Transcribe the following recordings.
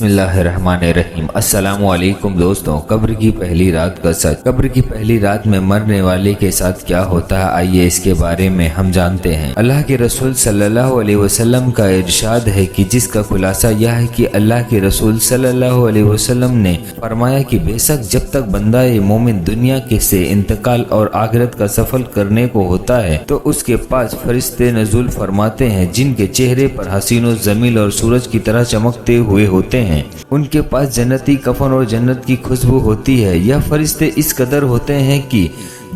بسم اللہ الرحمن الرحیم۔ السلام علیکم دوستوں، قبر کی پہلی رات کا سچ۔ قبر کی پہلی رات میں مرنے والے کے ساتھ کیا ہوتا ہے، آئیے اس کے بارے میں ہم جانتے ہیں۔ اللہ کے رسول صلی اللہ علیہ وسلم کا ارشاد ہے کہ جس کا خلاصہ یہ ہے کہ اللہ کے رسول صلی اللہ علیہ وسلم نے فرمایا کہ بے شک جب تک بندہ مومن دنیا کے سے انتقال اور آخرت کا سفر کرنے کو ہوتا ہے تو اس کے پاس فرشتے نزول فرماتے ہیں جن کے چہرے پر حسین و جمیل اور سورج کی طرح چمکتے ہوئے ہوتے ہیں۔ ان کے پاس جنتی کفن اور جنت کی خوشبو ہوتی ہے۔ یہ فرشتے اس قدر ہوتے ہیں کہ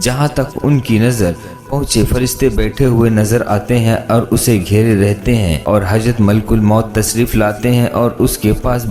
جہاں تک ان کی نظر پہنچے فرشتے بیٹھے ہوئے نظر آتے ہیں اور اسے گھیرے رہتے ہیں، اور حضرت ملک الموت تشریف لاتے ہیں اور اس کے پاس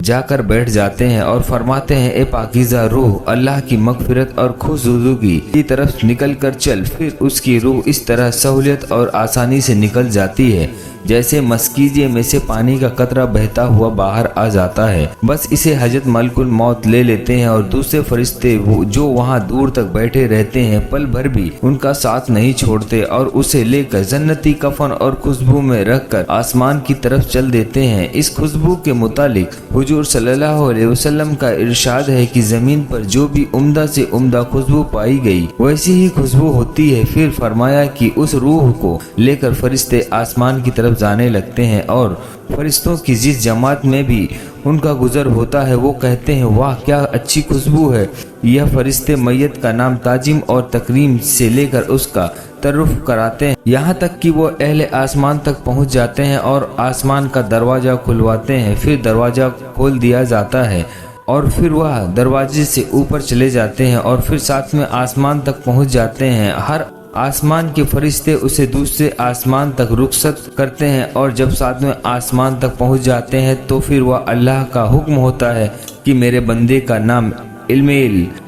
جا کر بیٹھ جاتے ہیں اور فرماتے ہیں اے پاکیزہ روح، اللہ کی مغفرت اور خوشنودی کی طرف نکل کر چل۔ پھر اس کی روح اس طرح سہولت اور آسانی سے نکل جاتی ہے جیسے مسکیجے میں سے پانی کا قطرہ بہتا ہوا باہر آ جاتا ہے۔ بس اسے حضرت ملک الموت لے لیتے ہیں، اور دوسرے فرشتے جو وہاں دور تک بیٹھے رہتے ہیں پل بھر بھی ان کا ساتھ نہیں چھوڑتے، اور اسے لے کر جنتی کفن اور خوشبو میں رکھ کر آسمان کی طرف چل دیتے ہیں۔ اس خوشبو کے متعلق حضور صلی اللہ علیہ وسلم کا ارشاد ہے کہ زمین پر جو بھی عمدہ سے عمدہ خوشبو پائی گئی ویسی ہی خوشبو ہوتی ہے۔ پھر فرمایا کہ اس روح کو لے کر فرشتے آسمان کی طرف جانے لگتے ہیں، اور فرشتوں کی جس جماعت میں بھی ان کا گزر ہوتا ہے وہ کہتے ہیں واہ کیا اچھی خوشبو ہے۔ یہ فرشتے میت کا نام تعظیم اور تکریم سے لے کر اس کا تعارف کراتے ہیں، یہاں تک کہ وہ اہل آسمان تک پہنچ جاتے ہیں اور آسمان کا دروازہ کھلواتے ہیں۔ پھر دروازہ کھول دیا جاتا ہے اور پھر وہ دروازے سے اوپر چلے جاتے ہیں اور پھر ساتھ میں آسمان تک پہنچ جاتے ہیں۔ ہر آسمان کے فرشتے اسے دوسرے آسمان تک رخصت کرتے ہیں، اور جب ساتویں آسمان تک پہنچ جاتے ہیں تو پھر وہ اللہ کا حکم ہوتا ہے کہ میرے بندے کا نام علم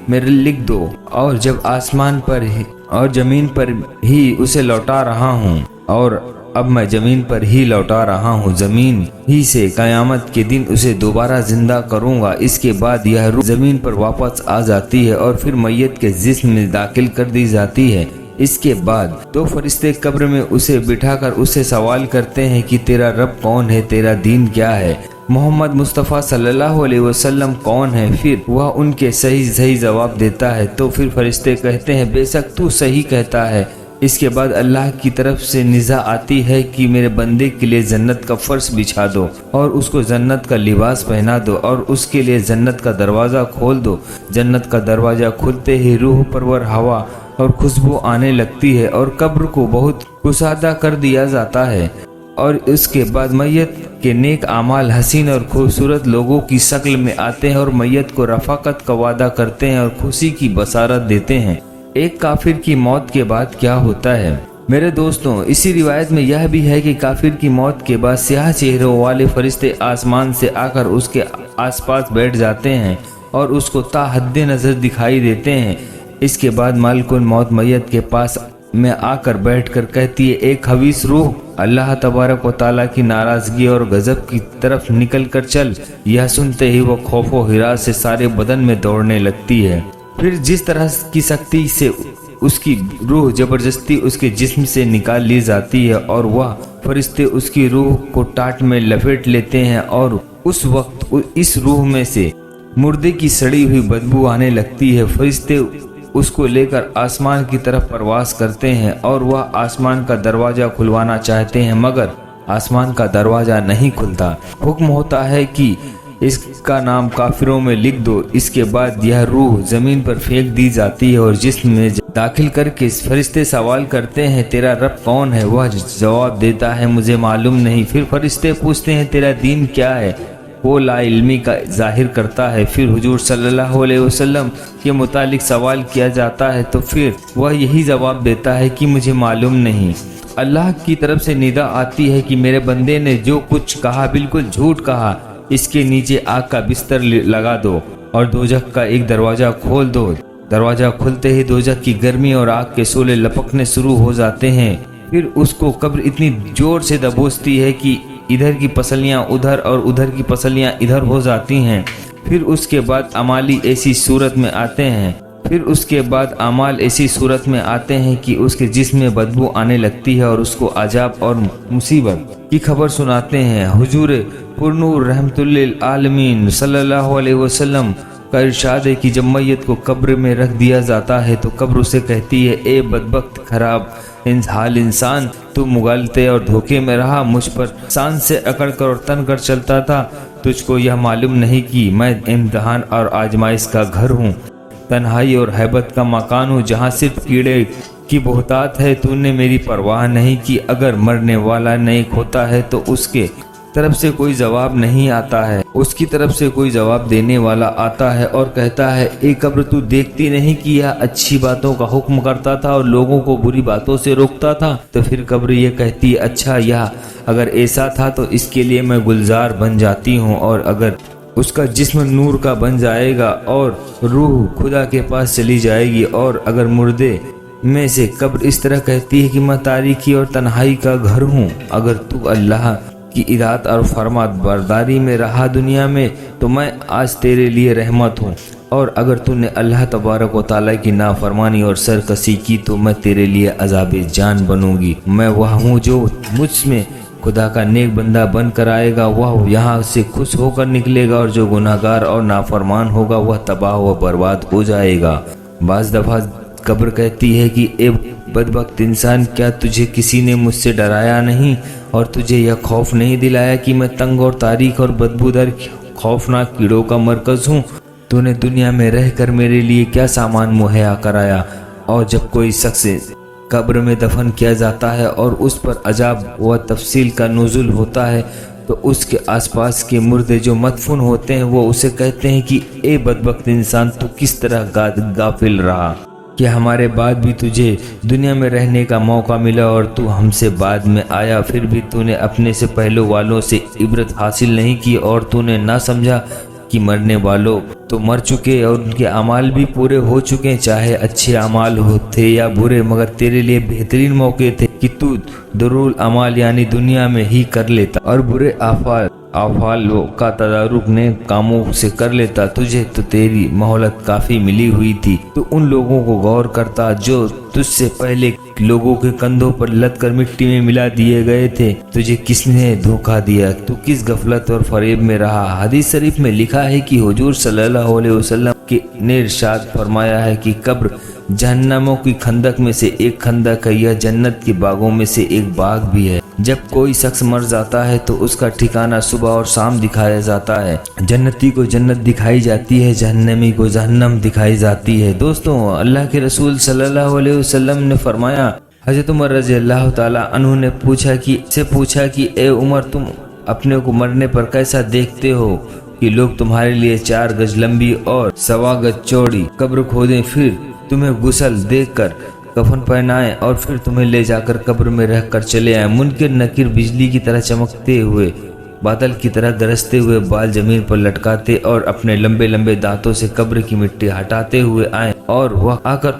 میرے لکھ دو، اور جب آسمان پر اور زمین پر ہی اسے لوٹا رہا ہوں، اور اب میں زمین پر ہی لوٹا رہا ہوں، زمین ہی سے قیامت کے دن اسے دوبارہ زندہ کروں گا۔ اس کے بعد یہ روح زمین پر واپس آ جاتی ہے اور پھر میت کے جسم میں داخل کر دی جاتی ہے۔ اس کے بعد دو فرشتے قبر میں اسے بٹھا کر اسے سوال کرتے ہیں کہ تیرا رب کون ہے، تیرا دین کیا ہے، محمد مصطفیٰ صلی اللہ علیہ وسلم کون ہے۔ پھر وہ ان کے صحیح جواب دیتا ہے تو پھر فرشتے کہتے ہیں بے شک تو صحیح کہتا ہے۔ اس کے بعد اللہ کی طرف سے ندا آتی ہے کہ میرے بندے کے لیے جنت کا فرش بچھا دو اور اس کو جنت کا لباس پہنا دو اور اس کے لیے جنت کا دروازہ کھول دو۔ جنت کا دروازہ کھلتے ہی روح پرور ہوا اور خوشبو آنے لگتی ہے اور قبر کو بہت کشادہ کر دیا جاتا ہے، اور اس کے بعد میت کے نیک اعمال حسین اور خوبصورت لوگوں کی شکل میں آتے ہیں اور میت کو رفاقت کا وعدہ کرتے ہیں اور خوشی کی بشارت دیتے ہیں۔ ایک کافر کی موت کے بعد کیا ہوتا ہے؟ میرے دوستوں، اسی روایت میں یہ بھی ہے کہ کافر کی موت کے بعد سیاہ چہروں والے فرشتے آسمان سے آ کر اس کے آس پاس بیٹھ جاتے ہیں اور اس کو تا حد نظر دکھائی دیتے ہیں۔ اس کے بعد ملک الموت میت کے پاس میں آ کر بیٹھ کر کہتی ہے ایک خبیث روح، اللہ تبارک و تعالیٰ کی ناراضگی اور غضب کی طرف نکل کر چل۔ یہ سنتے ہی وہ خوف و ہراس سے سارے بدن میں دوڑنے لگتی ہے۔ پھر جس طرح کی سختی سے اس کی روح زبردستی اس کے جسم سے نکال لی جاتی ہے اور وہ فرشتے اس کی روح کو ٹاٹ میں لپیٹ لیتے ہیں، اور اس وقت اس روح میں سے مردے کی سڑی ہوئی بدبو آنے لگتی ہے۔ فرشتے اس کو لے کر آسمان کی طرف پرواز کرتے ہیں اور وہ آسمان کا دروازہ کھلوانا چاہتے ہیں مگر آسمان کا دروازہ نہیں کھلتا۔ حکم ہوتا ہے کہ اس کا نام کافروں میں لکھ دو۔ اس کے بعد یہ روح زمین پر پھینک دی جاتی ہے اور جسم میں داخل کر کے فرشتے سوال کرتے ہیں تیرا رب کون ہے؟ وہ جواب دیتا ہے مجھے معلوم نہیں۔ پھر فرشتے پوچھتے ہیں تیرا دین کیا ہے؟ وہ لا علمی کا ظاہر کرتا ہے۔ پھر حضور صلی اللہ علیہ وسلم کے متعلق سوال کیا جاتا ہے تو پھر وہ یہی جواب دیتا ہے کہ مجھے معلوم نہیں۔ اللہ کی طرف سے ندا آتی ہے کہ میرے بندے نے جو کچھ کہا بالکل جھوٹ کہا، اس کے نیچے آگ کا بستر لگا دو اور دوزخ کا ایک دروازہ کھول دو۔ دروازہ کھلتے ہی دوزخ کی گرمی اور آگ کے شعلے لپکنے شروع ہو جاتے ہیں۔ پھر اس کو قبر اتنی زور سے دبوچتی ہے کہ ادھر کی پسلیاں ادھر اور ادھر کی پسلیاں ادھر ہو جاتی ہیں۔ پھر اس کے بعد امالی ایسی صورت میں آتے ہیں پھر اس کے بعد اعمال ایسی صورت میں آتے ہیں کہ اس کے جسم میں بدبو آنے لگتی ہے اور اس کو عذاب اور مصیبت کی خبر سناتے ہیں۔ حضور پرنور رحمت للعالمین صلی اللہ علیہ وسلم کا ارشاد ہے کہ جب میت کو قبر میں رکھ دیا جاتا ہے تو قبر اسے کہتی ہے، اے بدبخت خراب حال انسان، تو مغالطے اور دھوکے میں رہا، مجھ پر سان سے اکڑ کر اور تن کر چلتا تھا، تجھ کو یہ معلوم نہیں کہ میں امتحان اور آزمائش کا گھر ہوں، تنہائی اور ہیبت کا مکان ہوں، جہاں صرف کیڑے کی بہتات ہے۔ تو نے میری پرواہ نہیں کی۔ اگر مرنے والا نیک ہوتا ہے تو اس کے طرف سے کوئی جواب نہیں آتا ہے، اس کی طرف سے کوئی جواب دینے والا آتا ہے اور کہتا ہے، اے قبر تو دیکھتی نہیں کہ یہ اچھی باتوں کا حکم کرتا تھا اور لوگوں کو بری باتوں سے روکتا تھا؟ تو پھر قبر یہ کہتی ہے، اچھا یہ اگر ایسا تھا تو اس کے لیے میں گلزار بن جاتی ہوں، اور اگر اس کا جسم نور کا بن جائے گا اور روح خدا کے پاس چلی جائے گی، اور اگر مردے میں سے قبر اس طرح کہتی ہے کہ میں تاریکی اور تنہائی کا گھر ہوں، اگر تو اللہ کی اطاعت اور فرما برداری میں رہا دنیا میں تو میں آج تیرے لیے رحمت ہوں، اور اگر تو نے اللہ تبارک و تعالیٰ کی نافرمانی اور سرکشی کی تو میں تیرے لیے عذاب جان بنوں گی۔ میں وہ ہوں جو مجھ میں خدا کا نیک بندہ بن کر آئے گا، وہ یہاں سے خوش ہو کر نکلے گا، اور جو گناہگار اور نافرمان ہوگا وہ تباہ و برباد ہو جائے گا۔ بعض دفعہ قبر کہتی ہے کہ اے بدبخت انسان، کیا تجھے کسی نے مجھ سے ڈرایا نہیں اور تجھے یہ خوف نہیں دلایا کہ میں تنگ اور تاریک اور بدبودار خوفناک کیڑوں کا مرکز ہوں؟ تو نے دنیا میں رہ کر میرے لیے کیا سامان مہیا کرایا؟ اور جب کوئی شخص قبر میں دفن کیا جاتا ہے اور اس پر عذاب و تفصیل کا نزول ہوتا ہے تو اس کے آس پاس کے مردے جو مدفون ہوتے ہیں وہ اسے کہتے ہیں کہ اے بدبخت انسان، تو کس طرح غافل رہا کہ ہمارے بعد بھی تجھے دنیا میں رہنے کا موقع ملا اور تو ہم سے بعد میں آیا، پھر بھی تو نے اپنے سے پہلو والوں سے عبرت حاصل نہیں کی، اور تو نے نہ سمجھا کہ مرنے والوں تو مر چکے اور ان کے اعمال بھی پورے ہو چکے، چاہے اچھے اعمال ہوتے یا برے، مگر تیرے لیے بہترین موقع تھے کہ تو درول اعمال یعنی دنیا میں ہی کر لیتا اور برے افعال کا تدارک نیک کاموں سے کر لیتا۔ تجھے تو تیری مہلت کافی ملی ہوئی تھی، تو ان لوگوں کو غور کرتا جو تجھ سے پہلے لوگوں کے کندھوں پر لد کر مٹی میں ملا دیے گئے تھے۔ تجھے کس نے دھوکہ دیا؟ تو کس غفلت اور فریب میں رہا؟ حدیث شریف میں لکھا ہے کہ حضور صلی اللہ علیہ وسلم نے ارشاد فرمایا ہے کہ قبر جہنموں کی خندق میں سے ایک خندق ہے، یا جنت کے باغوں میں سے ایک باغ بھی ہے۔ جب کوئی شخص مر جاتا ہے تو اس کا ٹھکانہ صبح اور شام دکھایا جاتا ہے، جنتی کو جنت دکھائی جاتی ہے، جہنمی کو جہنم دکھائی جاتی ہے۔ دوستوں، اللہ کے رسول صلی اللہ علیہ وسلم نے فرمایا، حضرت عمر رضی اللہ تعالیٰ عنہ نے پوچھا کہ اے عمر، تم اپنے کو مرنے پر کیسا دیکھتے ہو کہ لوگ تمہارے لیے 4 گز لمبی اور 1.25 گز چوڑی قبر کھودیں، پھر تمہیں غسل دے کر کفن پہنائیں اور پھر تمہیں لے جا کر قبر میں رکھ کر چلے آئیں؟ منکر نکیر بجلی کی طرح چمکتے ہوئے، بادل کی طرح گرجتے ہوئے بال زمین پر لٹکاتے اور اپنے لمبے لمبے دانتوں سے قبر کی مٹی ہٹاتے ہوئے آئیں، اور وہ آ کر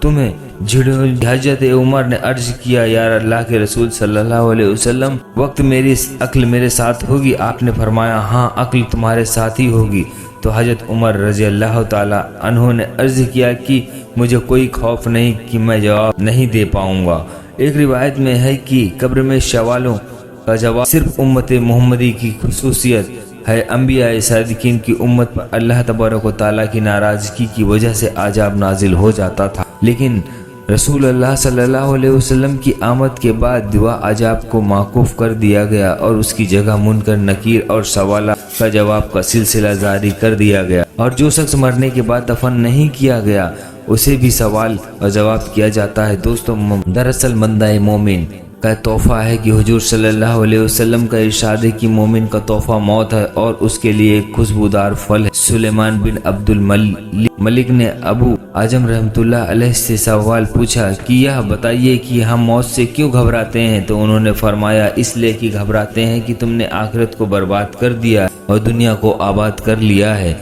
تمہیں جھڑیں۔ حضرت عمر نے عرض کیا، یا اللہ کے رسول صلی اللہ علیہ وسلم، وقت میری عقل میرے ساتھ ہوگی؟ آپ نے فرمایا، ہاں، عقل تمہارے ساتھ ہی ہوگی۔ تو حضرت عمر رضی اللہ تعالیٰ عنہ نے عرض کیا کہ مجھے کوئی خوف نہیں کہ میں جواب نہیں دے پاؤں گا۔ ایک روایت میں ہے کہ قبر میں سوالوں کا جواب صرف امت محمدی کی خصوصیت ہے۔ انبیاء صادقین کی امت پر اللہ تبارک و تعالیٰ کی ناراضگی کی وجہ سے عذاب نازل ہو جاتا تھا، لیکن رسول اللہ صلی اللہ علیہ وسلم کی آمد کے بعد دعا عذاب کو موقوف کر دیا گیا اور اس کی جگہ منکر نکیر اور سوالات کا جواب کا سلسلہ جاری کر دیا گیا، اور جو شخص مرنے کے بعد دفن نہیں کیا گیا اسے بھی سوال اور جواب کیا جاتا ہے۔ دوستوں، دراصل بندہ مومن کا تحفہ ہے کہ حضور صلی اللہ علیہ وسلم کا ارشاد ہے کہ مومن کا تحفہ موت ہے اور اس کے لیے ایک خوشبودار پھل ہے۔ سلیمان بن عبد الملک نے ابو اعظم رحمۃ اللہ علیہ سے سوال پوچھا کہ یہ بتائیے کہ ہم موت سے کیوں گھبراتے ہیں؟ تو انہوں نے فرمایا، اس لیے کہ گھبراتے ہیں کہ تم نے آخرت کو برباد کر دیا اور دنیا کو آباد کر لیا ہے،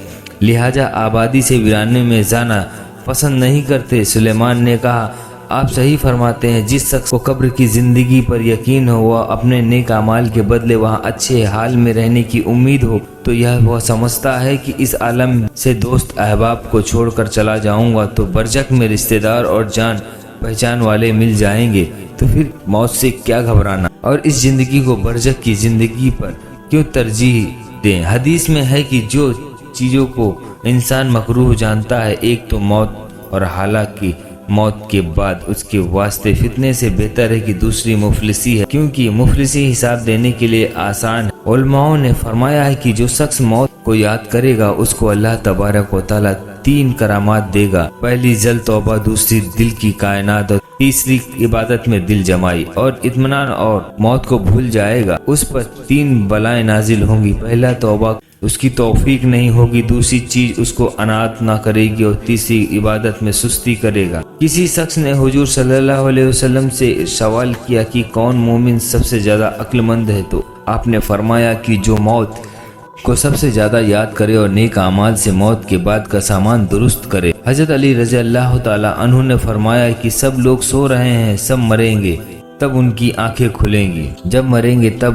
لہذا آبادی سے ویرانے میں جانا پسند نہیں کرتے۔ سلیمان نے کہا، آپ صحیح فرماتے ہیں، جس شخص کو قبر کی زندگی پر یقین ہو، وہ اپنے نیک اعمال کے بدلے وہاں اچھے حال میں رہنے کی امید ہو، تو یہ وہ سمجھتا ہے کہ اس عالم سے دوست احباب کو چھوڑ کر چلا جاؤں گا تو برزخ میں رشتہ دار اور جان پہچان والے مل جائیں گے، تو پھر موت سے کیا گھبرانا، اور اس زندگی کو برزخ کی زندگی پر کیوں ترجیح دیں۔ حدیث میں ہے کہ جو چیزوں کو انسان مکروہ جانتا ہے، ایک تو موت، اور حالانکہ موت کے بعد اس کے واسطے فتنے سے بہتر ہے کہ دوسری مفلسی ہے، کیونکہ مفلسی حساب دینے کے لیے آسان ہے۔ علماء نے فرمایا ہے کہ جو شخص موت کو یاد کرے گا اس کو اللہ تبارک و تعالیٰ 3 کرامات دے گا، پہلی جل توبہ، دوسری دل کی کائنات، اور تیسری عبادت میں دل جمائی اور اطمینان، اور موت کو بھول جائے گا اس پر 3 بلائیں نازل ہوں گی۔ پہلا توبہ اس کی توفیق نہیں ہوگی، دوسری چیز اس کو عنایت نہ کرے گی، اور تیسری عبادت میں سستی کرے گا۔ کسی شخص نے حضور صلی اللہ علیہ وسلم سے سوال کیا کہ کون مومن سب سے زیادہ عقل مند ہے، تو آپ نے فرمایا کہ جو موت کو سب سے زیادہ یاد کرے اور نیک اعمال سے موت کے بعد کا سامان درست کرے۔ حضرت علی رضی اللہ تعالیٰ عنہ نے فرمایا کہ سب لوگ سو رہے ہیں، سب مریں گے تب ان کی آنکھیں کھلیں گی، جب مریں گے تب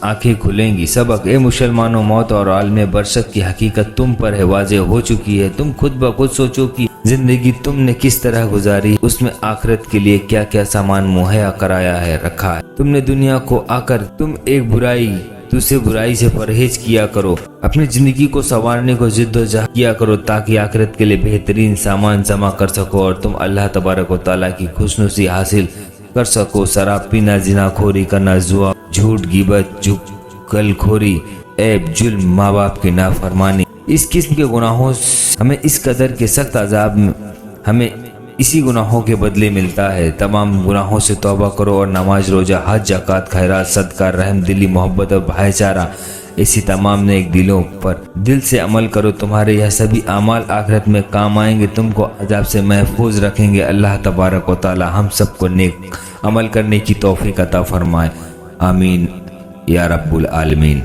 آنکھیں کھلیں گی۔ سبق: اے مسلمانوں، موت اور عالم برزخ کی حقیقت تم پر ہے، واضح ہو چکی ہے۔ تم خود بخود سوچو کہ زندگی تم نے کس طرح گزاری، اس میں آخرت کے لیے کیا کیا سامان مہیا کرایا ہے، رکھا ہے۔ تم نے دنیا کو آ کر تم ایک برائی دوسرے برائی سے پرہیز کیا کرو، اپنی زندگی کو سنوارنے کو جد و جہد کیا کرو تاکہ آخرت کے لیے بہترین سامان جمع کر سکو اور تم اللہ تبارک و تعالیٰ کی خوشنصیبی حاصل کر سکو۔ شراب پینا، زنا خوری کرنا، جوا، جھوٹ، غیبت، چغل خوری، عیب، ظلم، ماں باپ کی نافرمانی، اس قسم کے گناہوں سے ہمیں اس قدر کے سخت عذاب ہمیں اسی گناہوں کے بدلے ملتا ہے۔ تمام گناہوں سے توبہ کرو اور نماز، روزہ، حج، زکوٰۃ، خیرات، صدقہ، رحم دلی، محبت اور بھائی چارہ، ایسی تمام نیک دلوں پر دل سے عمل کرو۔ تمہارے یہ سبھی اعمال آخرت میں کام آئیں گے، تم کو عذاب سے محفوظ رکھیں گے۔ اللہ تبارک و تعالی ہم سب کو نیک عمل کرنے کی توفیق عطا فرمائے، آمین یا رب العالمین۔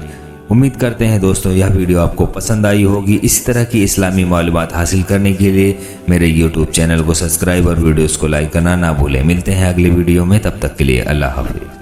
امید کرتے ہیں دوستو یہ ویڈیو آپ کو پسند آئی ہوگی۔ اس طرح کی اسلامی معلومات حاصل کرنے کے لیے میرے یوٹیوب چینل کو سبسکرائب اور ویڈیوز کو لائک کرنا نہ بھولیں۔ ملتے ہیں اگلی ویڈیو میں، تب تک کے لیے اللہ حافظ۔